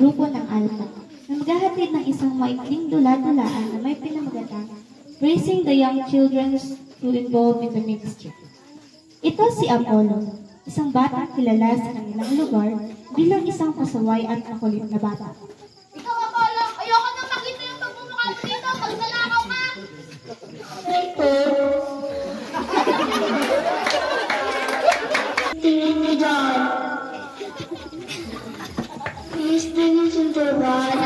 grupo ng Alpha na maghahatid ng isang maikling dula-dulaan na may pinamagatang Raising the Young Children to Involve in the Ministry. Ito si Apollo, isang batang kilala sa kanilang lugar bilang isang pasaway at makulit na bata. Ikaw, Apollo, ayoko nang makita yung pagmumukha mo dito. Magsalakaw ka! Tingin niyo dyan. Please, tingin siya dyan.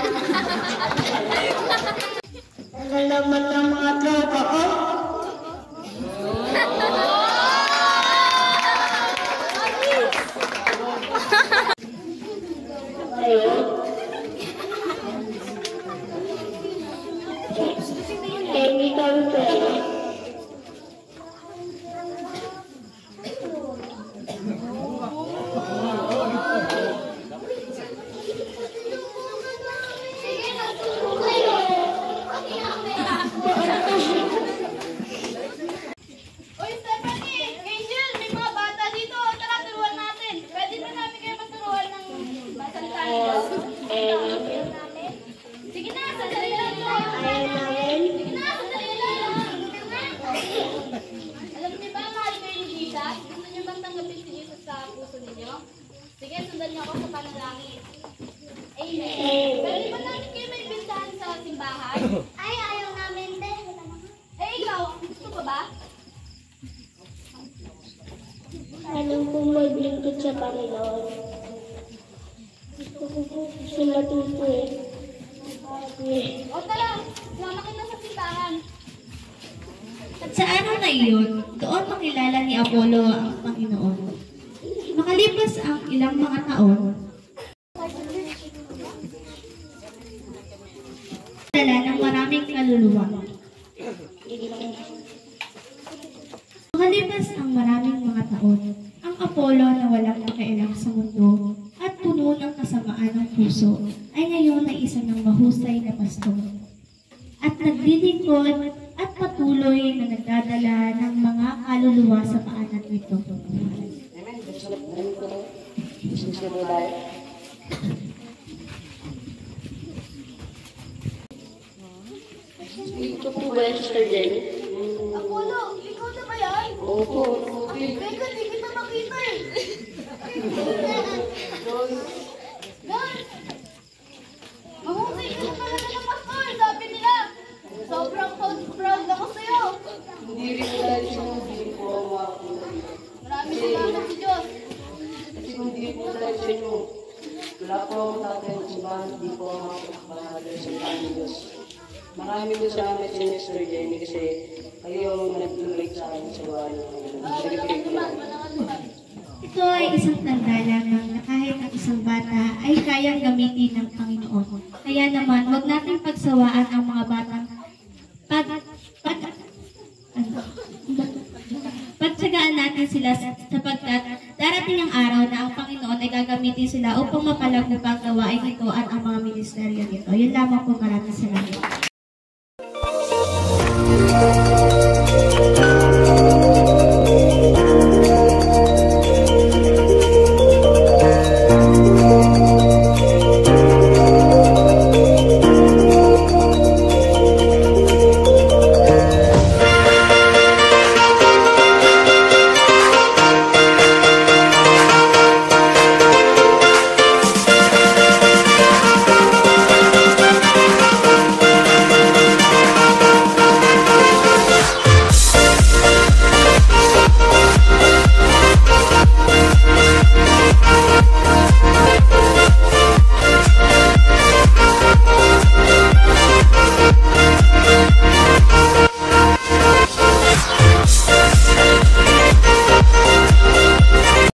Ano naman ng mga tropa ko? Hindi kami pwede. Uy, Stephanie! Angel! May mga bata dito! Tara, turuan natin! Pwede ba namin kayo maturuan ng salita nila? Sige na, sandali lang! Sige na, sandali lang! Alam niyo ba, mahal kayo ni Jesus? Gusto niyo bang tanggapin si Jesus sa puso ninyo? Sige, sundan niyo ako sa panalangin. Amen. Pwede ba namin kayo may bintahan sa simbahan? Ay, ayaw namin din. Eh, ikaw, gusto pa ba? Alam kong maglingkod sa Panginoon. Gusto ko po siya matuto eh. O tala, sumama kita sa simbahan. At sa araw na iyon, doon makilala ni Apollo ang Panginoon. Makalipas ang ilang mga taon, dala ng maraming kaluluwa. Makalipas ang maraming mga taon, ang Apollo na walang pakialam sa mundo at puno ng kasamaan ng puso ay ngayon ay isa ng mahusay na pastor. At naglilingkod at patuloy na nagdadala ng mga kaluluwa sa paanan nito. Ito po ba yung Sister Jenny? Apollo, ikaw na ba yan? Opo. Teka, di kita makita eh. Guys! Mahusay ka na talaga ng pastor, sabi nila. Sobrang proud ako sa'yo. Hindi rin dahil hindi po ako. Maraming salamat si Diyos. Kasi kung hindi po dahil sa inyo, wala po akong tatay at simbahan, hindi po ako makapagpapadala sa Panginoon Diyos. Maraming din salamat sa Mr. Jenny kasi kayo ang nag-donate sa akin sa bahay ng Panginoon. Ito ay isang tanda lamang na kahit ang isang bata ay kayang gamitin ng Panginoon. Kaya naman, huwag nating pagsawaan ang mga batang pagtsagaan natin sila sapagkat darating ang araw na ang Panginoon ay gagamitin sila upang mapalago pa ang gawain nito at ang mga ministeryo nito. Yun lamang po, maraming salamat.